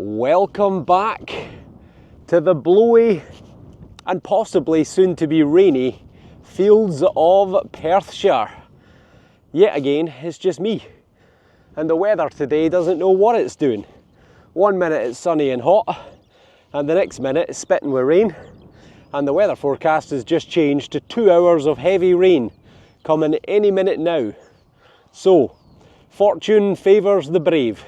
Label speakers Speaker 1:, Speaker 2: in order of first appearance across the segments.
Speaker 1: Welcome back to the blowy and possibly soon to be rainy fields of Perthshire. Yet again, it's just me. And the weather today doesn't know what it's doing. 1 minute it's sunny and hot, and the next minute it's spitting with rain. And the weather forecast has just changed to 2 hours of heavy rain coming any minute now. So, fortune favours the brave.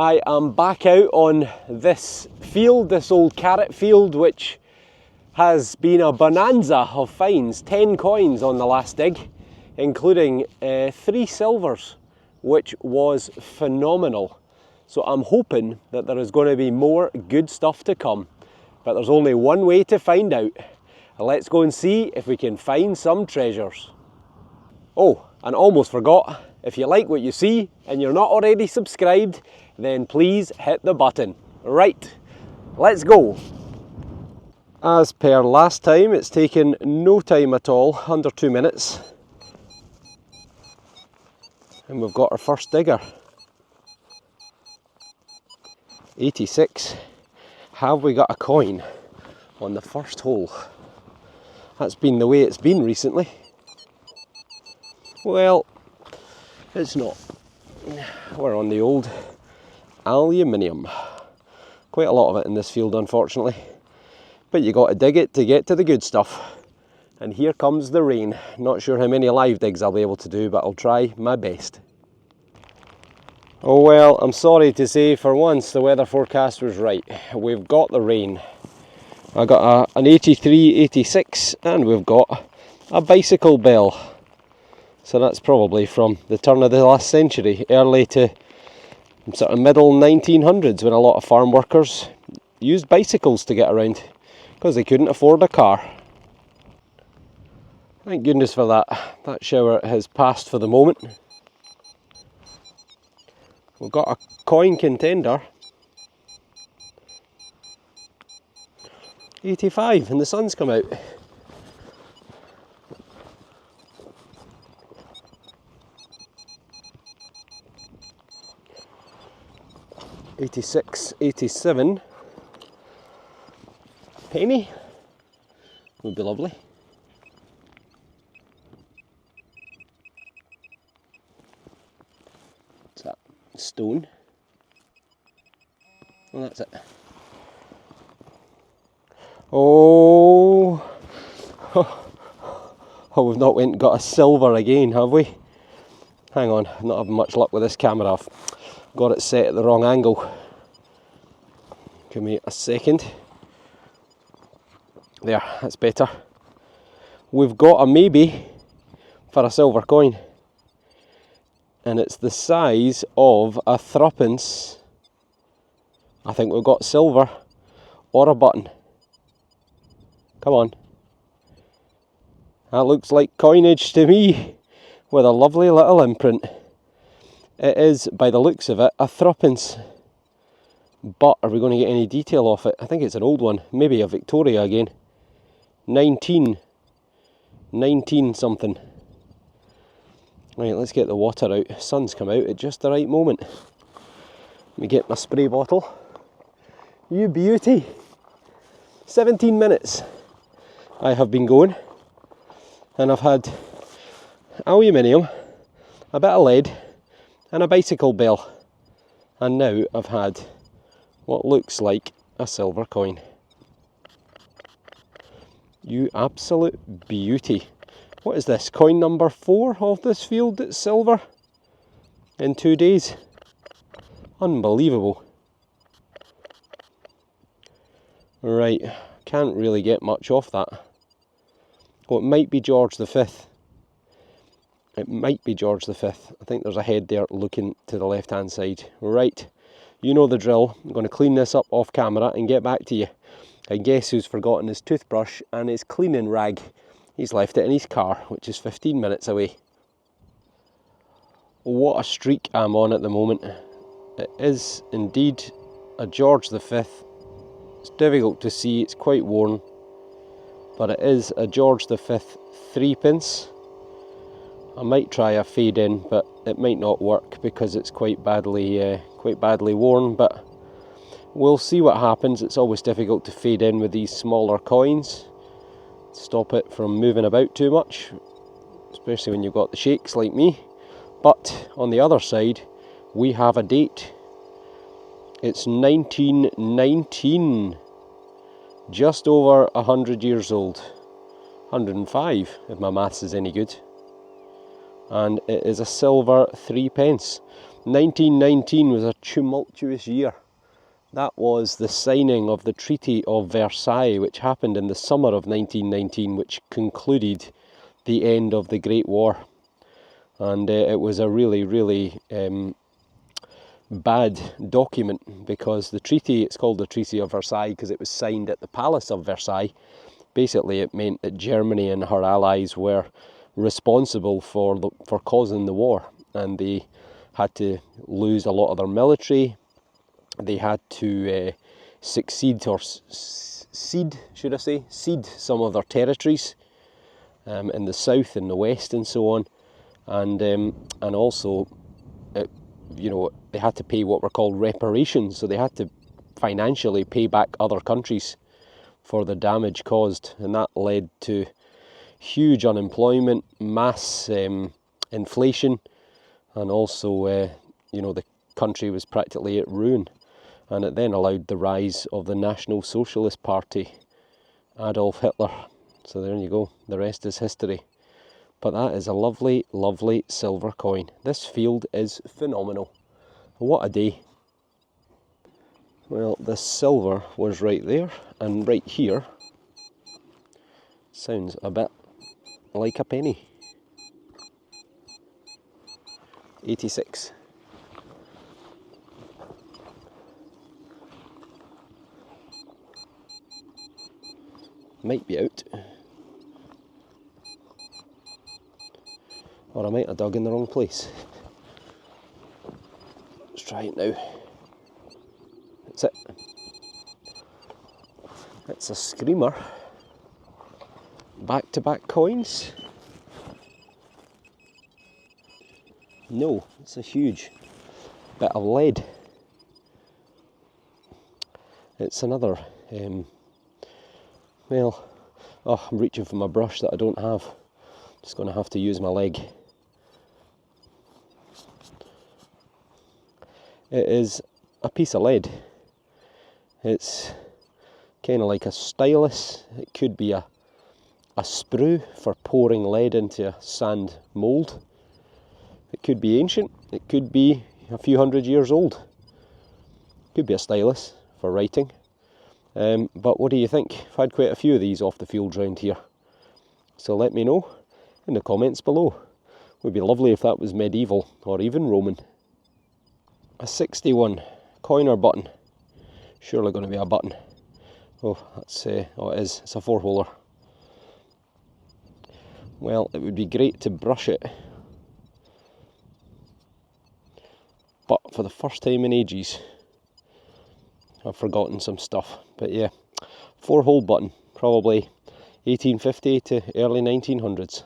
Speaker 1: I am back out on this field, this old carrot field, which has been a bonanza of finds. 10 coins on the last dig, including 3 silvers, which was phenomenal. So I'm hoping that there is going to be more good stuff to come. But there's only one way to find out. Let's go and see if we can find some treasures. Oh, and almost forgot, if you like what you see and you're not already subscribed, then please hit the button. Right, let's go. As per last time, it's taken no time at all, under 2 minutes. And we've got our first digger. 86. Have we got a coin on the first hole? That's been the way it's been recently. Well, it's not. We're on the old aluminium. Quite a lot of it in this field, unfortunately. But you got to dig it to get to the good stuff. And here comes the rain. Not sure how many live digs I'll be able to do, but I'll try my best. Oh well, I'm sorry to say, for once the weather forecast was right. We've got the rain. I got an 83, 86, and we've got a bicycle bell. So that's probably from the turn of the last century, early to sort of middle 1900s, when a lot of farm workers used bicycles to get around because they couldn't afford a car. Thank goodness for that. That shower has passed for the moment. We've got a coin contender. 85, and the sun's come out. $86, 87. Penny would be lovely. What's that? Stone. Well, that's it. Oh, we've not went and got a silver again, have we? Hang on, I'm not having much luck with this camera. I've got it set at the wrong angle. Give me a second. There, that's better. We've got a maybe for a silver coin. And it's the size of a threepence. I think we've got silver or a button. Come on. That looks like coinage to me, with a lovely little imprint. It is, by the looks of it, a threepence. But are we going to get any detail off it? I think it's an old one, maybe a Victoria again. 19 something. Right, let's get the water out. Sun's come out at just the right moment. Let me get my spray bottle. You beauty! 17 minutes I have been going, and I've had aluminium, a bit of lead, and a bicycle bell. And now I've had what looks like a silver coin. You absolute beauty. What is this? Coin number 4 of this field that's silver in 2 days. Unbelievable. Right, can't really get much off that. Well, it might be George V. It might be George V. I think there's a head there looking to the left hand side. Right, you know the drill. I'm going to clean this up off camera and get back to you. And guess who's forgotten his toothbrush and his cleaning rag? He's left it in his car, which is 15 minutes away. What a streak I'm on at the moment. It is indeed a George V. It's difficult to see, it's quite worn. But it is a George V threepence. I might try a fade in, but it might not work because it's quite badly worn. But we'll see what happens. It's always difficult to fade in with these smaller coins, stop it from moving about too much, especially when you've got the shakes like me. But on the other side, we have a date. It's 1919, just over 100 years old, 105 if my maths is any good, and it is a silver 3p. 1919 was a tumultuous year. That was the signing of the Treaty of Versailles, which happened in the summer of 1919, which concluded the end of the Great War. And it was a really, really bad document, because the treaty, it's called the Treaty of Versailles because it was signed at the Palace of Versailles. Basically, it meant that Germany and her allies were responsible for causing the war, and they had to lose a lot of their military. They had to cede some of their territories in the south and the west and so on, and also, they had to pay what were called reparations. So they had to financially pay back other countries for the damage caused, and that led to huge unemployment, mass inflation, and also the country was practically at ruin. And it then allowed the rise of the National Socialist Party, Adolf Hitler. So there you go, the rest is history. But that is a lovely, lovely silver coin. This field is phenomenal. What a day. Well, the silver was right there, and right here sounds a bit like a penny. 86. Might be out. Or I might have dug in the wrong place. Let's try it now. That's it. It's a screamer. Back-to-back coins. No, it's a huge bit of lead. It's another, I'm reaching for my brush that I don't have. Just going to have to use my leg. It is a piece of lead. It's kind of like a stylus. It could be a sprue for pouring lead into a sand mould. It could be ancient. It could be a few hundred years old. It could be a stylus for writing. But what do you think? I've had quite a few of these off the field round here. So let me know in the comments below. It would be lovely if that was medieval or even Roman. A 61 coin or button. Surely going to be a button. Oh, that's it is. It's a 4-holer. Well, it would be great to brush it, but for the first time in ages, I've forgotten some stuff. But yeah, 4-hole button, probably 1850 to early 1900s.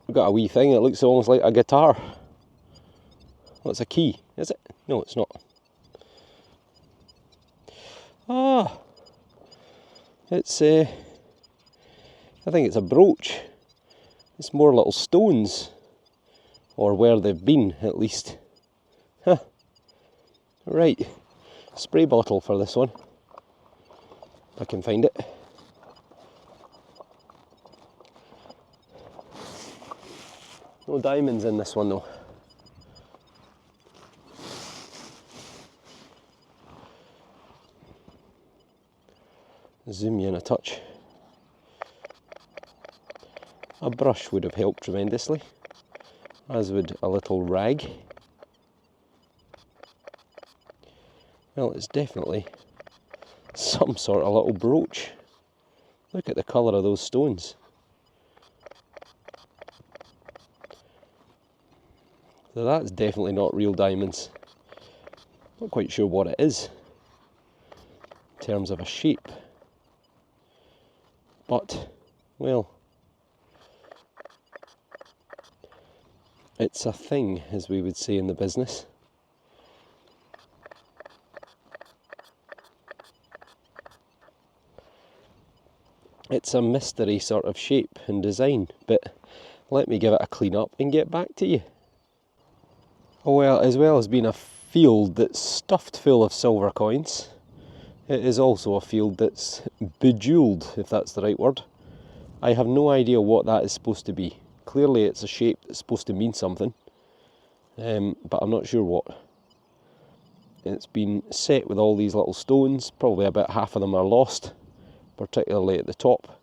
Speaker 1: We've got a wee thing. It looks almost like a guitar. Well, it's a key, is it? No, it's not. Ah, it's I think it's a brooch. It's more little stones, or where they've been at least. Huh. Right, spray bottle for this one. If I can find it. No diamonds in this one though. Zoom you in a touch. A brush would have helped tremendously, as would a little rag. Well, it's definitely some sort of little brooch. Look at the colour of those stones. So that's definitely not real diamonds. Not quite sure what it is in terms of a shape. But, well, it's a thing, as we would say in the business. It's a mystery sort of shape and design, but let me give it a clean up and get back to you. Oh well, as well as being a field that's stuffed full of silver coins, it is also a field that's bejewelled, if that's the right word. I have no idea what that is supposed to be. Clearly it's a shape that's supposed to mean something, but I'm not sure what. It's been set with all these little stones, probably about half of them are lost, particularly at the top.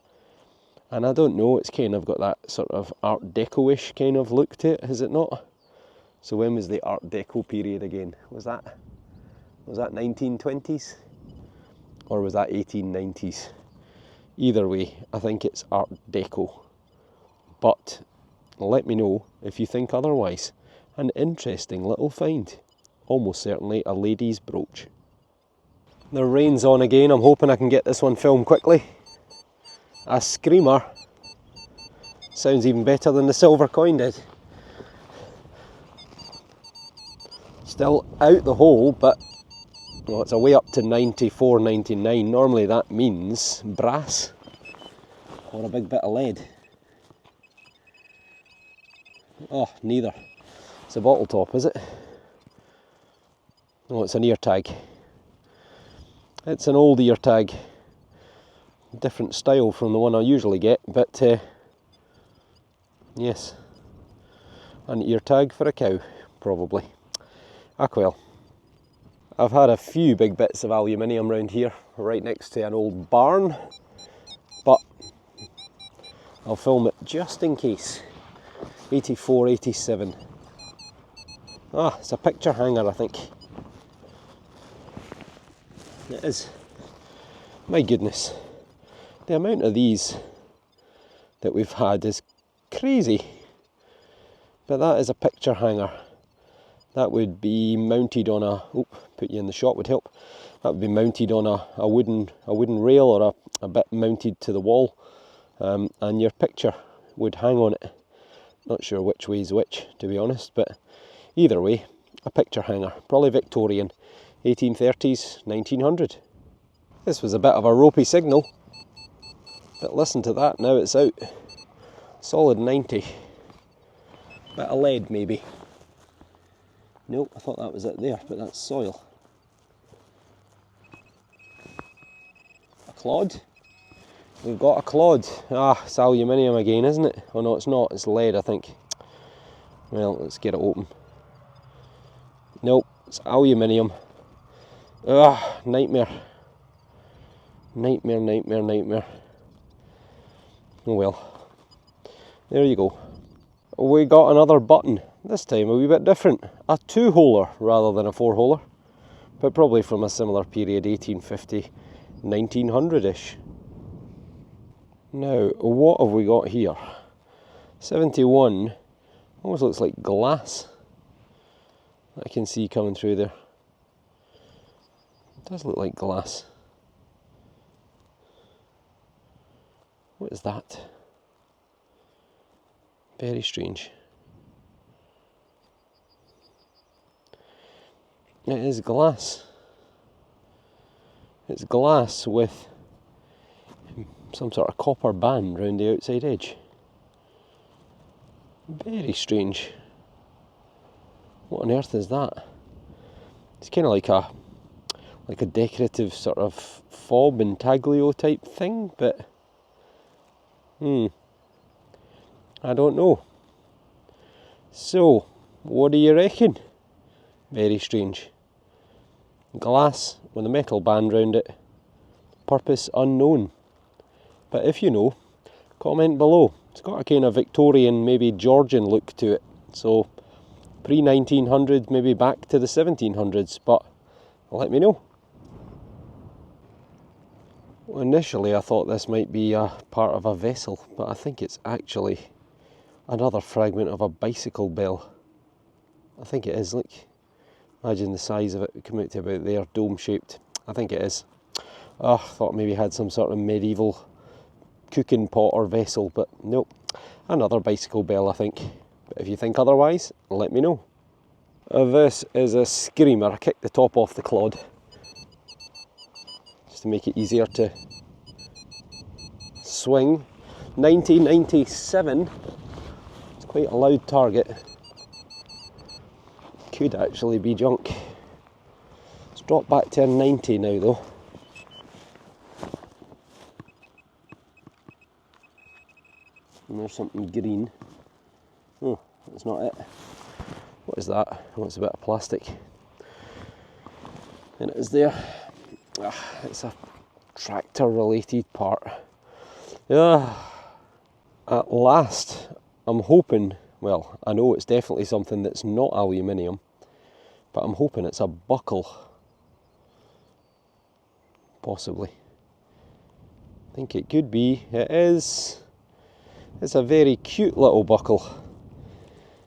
Speaker 1: And I don't know, it's kind of got that sort of Art Deco-ish kind of look to it, has it not? So when was the Art Deco period again? Was that 1920s? Or was that 1890s? Either way, I think it's Art Deco. But let me know if you think otherwise. An interesting little find. Almost certainly a lady's brooch. The rain's on again. I'm hoping I can get this one filmed quickly. A screamer. Sounds even better than the silver coin did. Still out the hole, but well, it's a way up to 94.99. Normally that means brass or a big bit of lead. Oh, neither. It's a bottle top, is it? Oh, it's an ear tag. It's an old ear tag. Different style from the one I usually get, but yes, an ear tag for a cow, probably. Ah well. I've had a few big bits of aluminium around here, right next to an old barn, but I'll film it just in case. 84, 87. Ah, it's a picture hanger, I think. It is. My goodness. The amount of these that we've had is crazy. But that is a picture hanger. That would be mounted on a, put you in the shot would help. That would be mounted on a wooden rail or a bit mounted to the wall, and your picture would hang on it. Not sure which way is which, to be honest, but either way, a picture hanger, probably Victorian, 1830s, 1900. This was a bit of a ropey signal, but listen to that, now it's out. Solid 90. Bit of lead maybe. Nope, I thought that was it there, but that's soil. A clod? We've got a clod. Ah, it's aluminium again, isn't it? Oh no, it's not, it's lead, I think. Well, let's get it open. Nope, it's aluminium. Ah, nightmare. Nightmare, nightmare, nightmare. Oh well. There you go. We got another button. This time a wee bit different. A 2-holer rather than a 4-holer. But probably from a similar period, 1850, 1900-ish. Now, what have we got here? 71. Almost looks like glass. I can see coming through there. It does look like glass. What is that? Very strange. It is glass. It's glass with some sort of copper band round the outside edge. Very strange. What on earth is that? It's kind of like a decorative sort of fob intaglio type thing, but I don't know. So, what do you reckon? Very strange. Glass with a metal band round it. Purpose unknown. But if you know, comment below. It's got a kind of Victorian, maybe Georgian look to it. So, pre-1900, maybe back to the 1700s, but let me know. Well, initially I thought this might be a part of a vessel, but I think it's actually another fragment of a bicycle bell. I think it is, look. Imagine the size of it, come out to about there, dome shaped. I think it is. Oh, I thought maybe it had some sort of medieval cooking pot or vessel, but nope. Another bicycle bell, I think. But if you think otherwise, let me know. This is a screamer. I kicked the top off the clod just to make it easier to swing. 1997. It's quite a loud target. Could actually be junk. It's dropped back to 90 now though. And there's something green. Oh, that's not it. What is that? Oh, it's a bit of plastic. And it is there. It's a tractor related part. At last, I'm hoping, well, I know it's definitely something that's not aluminium, but I'm hoping it's a buckle. Possibly. I think it could be. It is. It's a very cute little buckle.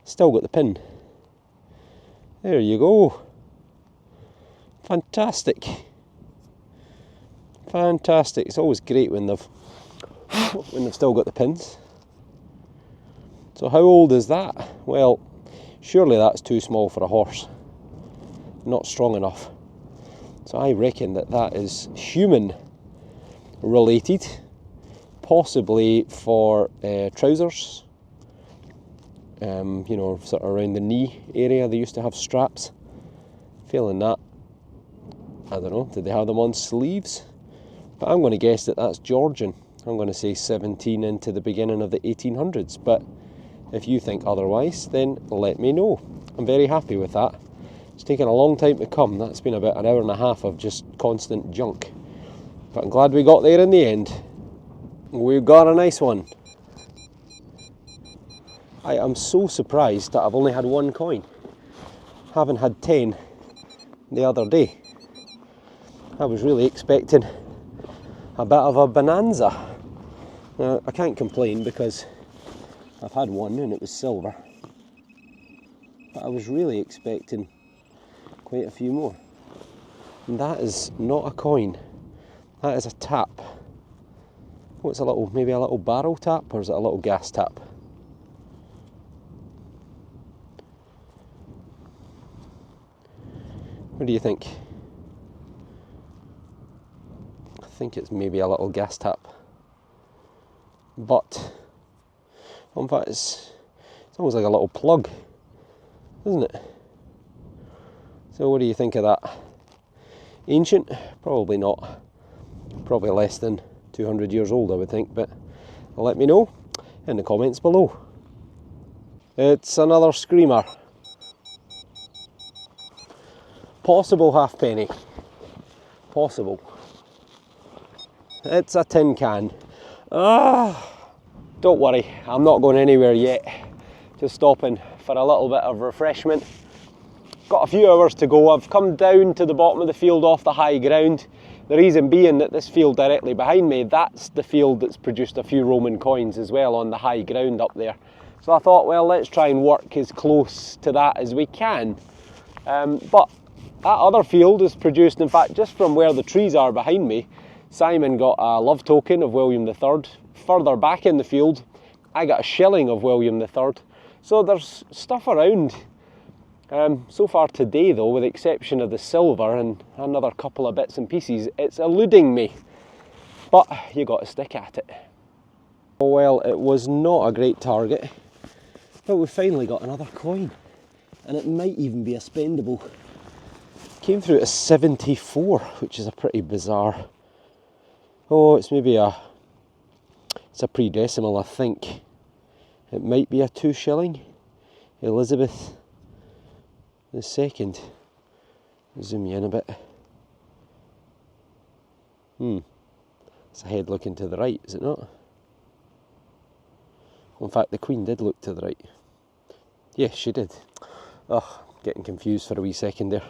Speaker 1: Still got the pin. There you go. Fantastic. Fantastic. It's always great when they've still got the pins. So how old is that? Well, surely that's too small for a horse. Not strong enough. So I reckon that is human related. Possibly for trousers, you know, sort of around the knee area. They used to have straps. Failing that, I don't know, did they have them on sleeves? But I'm going to guess that that's Georgian. I'm going to say 17 into the beginning of the 1800s. But if you think otherwise, then let me know. I'm very happy with that. It's taken a long time to come. That's been about an hour and a half of just constant junk. But I'm glad we got there in the end. We've got a nice one. I am so surprised that I've only had one coin. Having had 10 the other day. I was really expecting a bit of a bonanza. Now, I can't complain because I've had one and it was silver. But I was really expecting quite a few more. And that is not a coin. That is a tap. What's a little, maybe a little barrel tap, or is it a little gas tap? What do you think? I think it's maybe a little gas tap. But, in fact, it's almost like a little plug, isn't it? So what do you think of that? Ancient? Probably not. Probably less than 200 years old, I would think, but let me know in the comments below. It's another screamer. Possible halfpenny. Possible. It's a tin can. Don't worry, I'm not going anywhere yet. Just stopping for a little bit of refreshment. Got a few hours to go. I've come down to the bottom of the field off the high ground. The reason being that this field directly behind me, that's the field that's produced a few Roman coins as well on the high ground up there. So I thought, well, let's try and work as close to that as we can. But that other field is produced, in fact, just from where the trees are behind me. Simon got a love token of William III. Further back in the field, I got a shilling of William III. So there's stuff around. So far today though, with the exception of the silver and another couple of bits and pieces, it's eluding me. But you got to stick at it. Well, it was not a great target, but we finally got another coin. And it might even be a spendable. Came through at 74, which is a pretty bizarre. Oh, it's maybe it's a pre-decimal, I think. It might be a 2 shilling. Elizabeth II. Zoom you in a bit. It's a head looking to the right, is it not? In fact, the Queen did look to the right. Yes, she did. Oh, getting confused for a wee second there.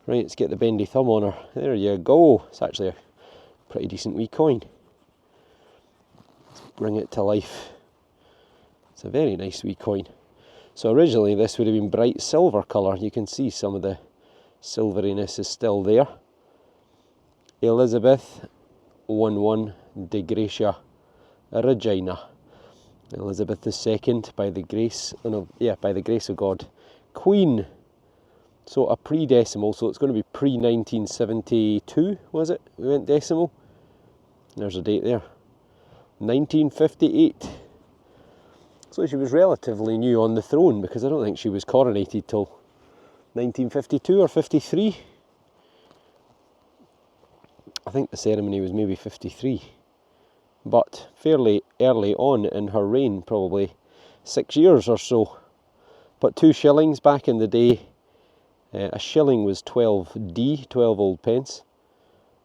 Speaker 1: Right, let's get the bendy thumb on her. There you go. It's actually a pretty decent wee coin. Let's bring it to life. It's a very nice wee coin. So originally this would have been bright silver colour. You can see some of the silveriness is still there. Elizabeth 11 de Gratia Regina. Elizabeth II, by the grace, by the grace of God, Queen. So a pre-decimal, so it's going to be pre-1972, was it? We went decimal. There's a date there. 1958. So she was relatively new on the throne, because I don't think she was coronated till 1952 or 53. I think the ceremony was maybe 53, but fairly early on in her reign, probably 6 years or so. But 2 shillings back in the day, a shilling was 12d, 12 old pence,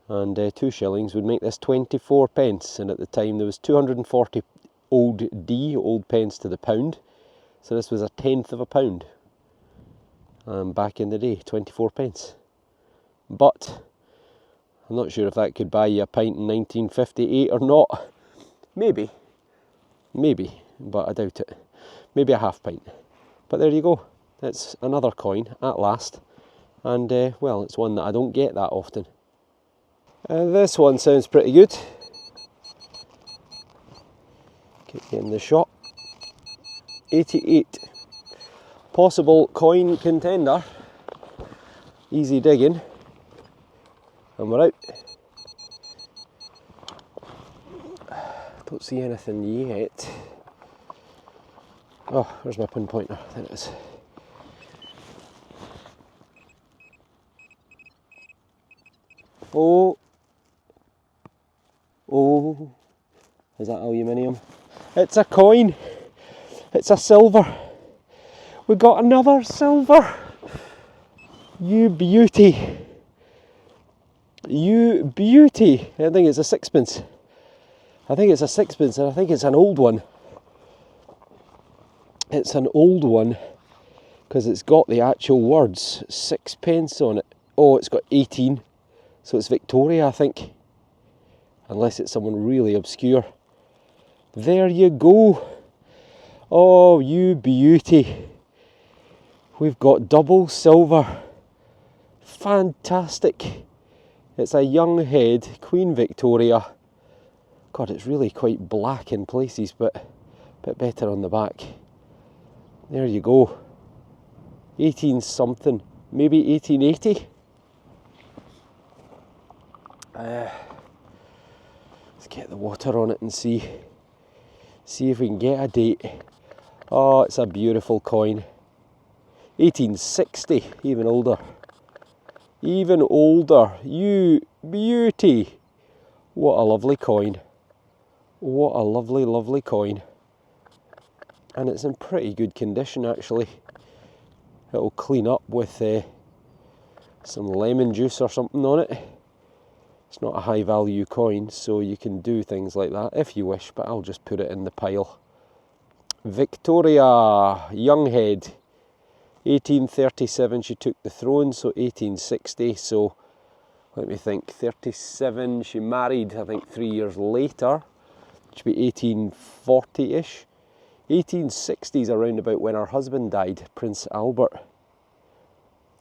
Speaker 1: and 2 shillings would make this 24 pence, and at the time there was 240 old pence to the pound, so this was a tenth of a pound. Back in the day, 24 pence. But I'm not sure if that could buy you a pint in 1958 or not. Maybe, but I doubt it. Maybe a half pint. But there you go. It's another coin at last, and well, it's one that I don't get that often. This one sounds pretty good. Get you in the shot. 88. Possible coin contender. Easy digging. And we're out. Don't see anything yet. Oh, there's my pinpointer. There it is. Oh, is that aluminium? It's a coin. It's a silver. We got another silver. You beauty. You beauty. I think it's a sixpence. I think it's a sixpence, and I think it's an old one. It's an old one because it's got the actual words 6p on it. Oh, it's got 18. So it's Victoria, I think. Unless it's someone really obscure. There you go. Oh, you beauty. We've got double silver. Fantastic. It's a young head, Queen Victoria. God, it's really quite black in places, but a bit better on the back. There you go. 18 something, maybe 1880. Let's get the water on it and see if we can get a date. Oh, it's a beautiful coin. 1860, even older. Even older. You beauty. What a lovely coin. What a lovely, lovely coin. And it's in pretty good condition, actually. It'll clean up with some lemon juice or something on it. It's not a high value coin, so you can do things like that if you wish, but I'll just put it in the pile. Victoria, young head. 1837 she took the throne, so 1860, so let me think, 37 she married, I think 3 years later, which would be 1840-ish. 1860s around about when her husband died, Prince Albert.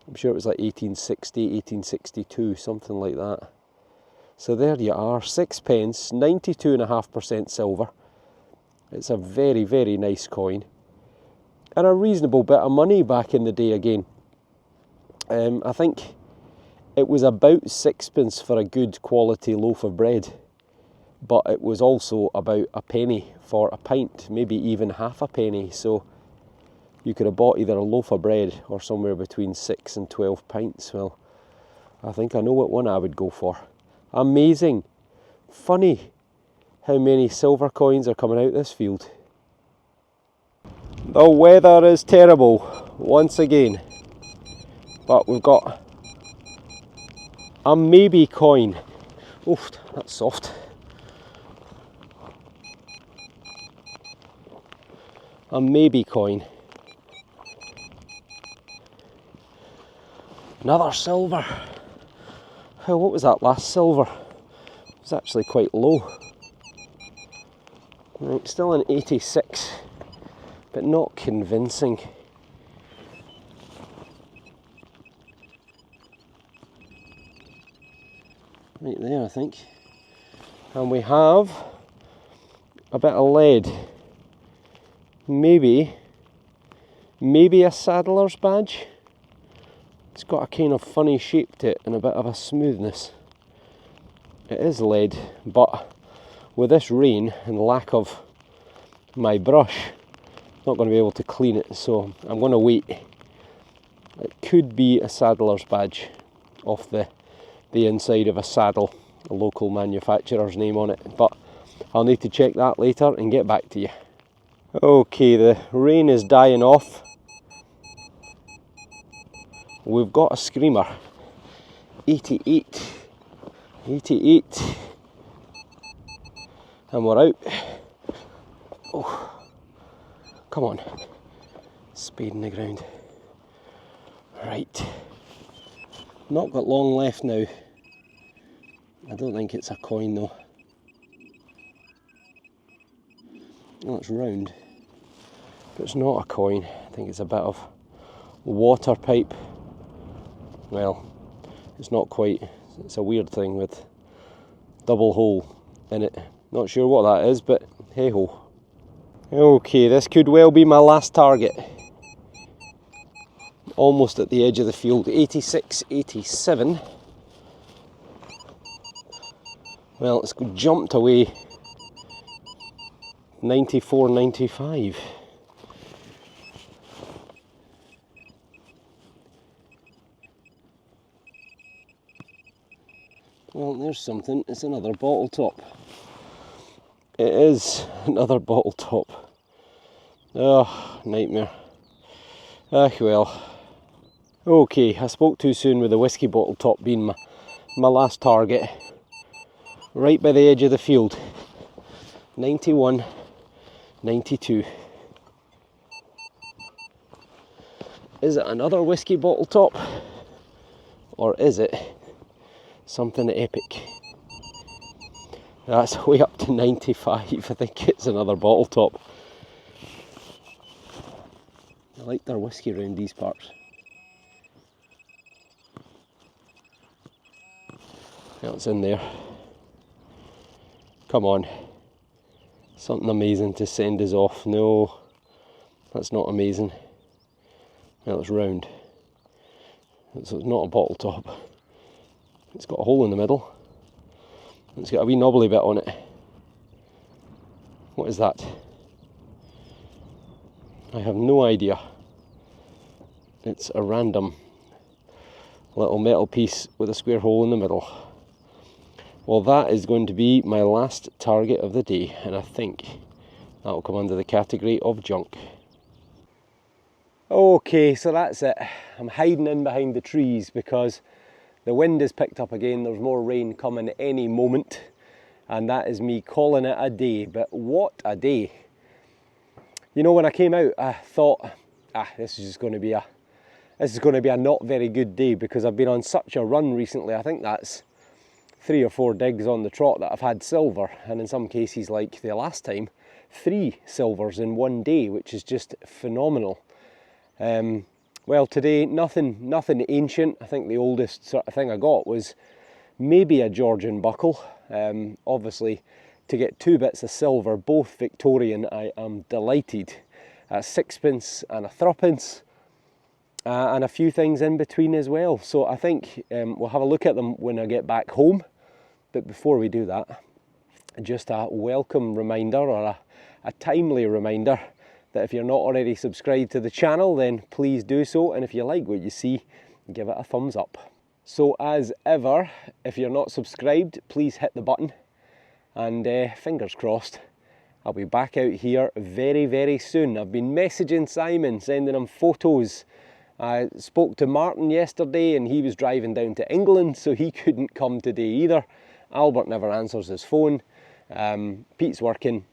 Speaker 1: I'm sure it was like 1860, 1862, something like that. So there you are, 6p, 92.5% silver. It's a very, very nice coin. And a reasonable bit of money back in the day again. I think it was about 6p for a good quality loaf of bread. But it was also about a penny for a pint, maybe even half a penny. So you could have bought either a loaf of bread or somewhere between 6 and 12 pints. Well, I think I know what one I would go for. Amazing. Funny how many silver coins are coming out this field. The weather is terrible once again, but we've got a maybe coin. Oof, that's soft. A maybe coin. Another silver. Oh, what was that last silver? It was actually quite low. Right, still an 86, but not convincing. Right there, I think. And we have a bit of lead. Maybe a saddler's badge. It's got a kind of funny shape to it and a bit of a smoothness. It is lead, but with this rain and lack of my brush, I'm not going to be able to clean it, so I'm going to wait. It could be a saddler's badge off the inside of a saddle, a local manufacturer's name on it, but I'll need to check that later and get back to you. Okay, the rain is dying off. We've got a screamer. 88. 88. And we're out. Oh, come on. Spade in the ground. Right. Not got long left now. I don't think it's a coin though. Oh, it's round. But it's not a coin. I think it's a bit of water pipe. Well, it's not quite. It's a weird thing with double hole in it. Not sure what that is, but hey ho. Okay, this could well be my last target. Almost at the edge of the field. 86, 87. Well, it's jumped away. 94, 95. Well, there's something. It's another bottle top. It is another bottle top. Oh, nightmare. Ah, well. Okay, I spoke too soon with the whiskey bottle top being my last target. Right by the edge of the field. 91, 92. Is it another whiskey bottle top? Or is it something epic? That's way up to 95. I think it's another bottle top. I like their whiskey around these parts. Yeah, it's in there. Come on. Something amazing to send us off. No, that's not amazing. Well, it's round. It's not a bottle top. It's got a hole in the middle. It's got a wee knobbly bit on it. What is that? I have no idea. It's a random little metal piece with a square hole in the middle. Well, that is going to be my last target of the day, and I think that will come under the category of junk. Okay, so that's it. I'm hiding in behind the trees because the wind has picked up again. There's more rain coming any moment, and that is me calling it a day. But what a day. You know, when I came out, I thought, this is just going to be a not very good day, because I've been on such a run recently. I think that's 3 or 4 digs on the trot that I've had silver, and in some cases, like the last time, 3 silvers in one day, which is just phenomenal. Well, today, nothing ancient. I think the oldest sort of thing I got was maybe a Georgian buckle. Obviously, to get 2 bits of silver, both Victorian, I am delighted. A 6pence and a 3pence, and a few things in between as well. So I think we'll have a look at them when I get back home. But before we do that, just a welcome reminder, or a timely reminder, that if you're not already subscribed to the channel, then please do so, and if you like what you see, give it a thumbs up. So as ever, if you're not subscribed, please hit the button, and fingers crossed, I'll be back out here very, very soon. I've been messaging Simon, sending him photos. I spoke to Martin yesterday, and he was driving down to England, so he couldn't come today either. Albert never answers his phone. Pete's working,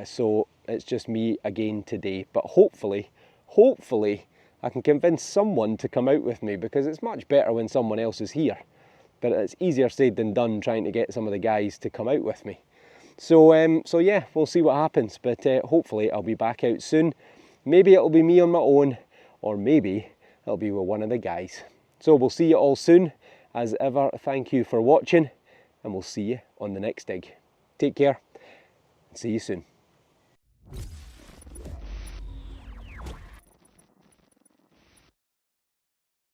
Speaker 1: so it's just me again today. But hopefully I can convince someone to come out with me, because it's much better when someone else is here. But it's easier said than done trying to get some of the guys to come out with me. So yeah, we'll see what happens. But hopefully I'll be back out soon. Maybe it'll be me on my own, or maybe it'll be with one of the guys. So we'll see you all soon. As ever, thank you for watching, and we'll see you on the next dig. Take care, and see you soon.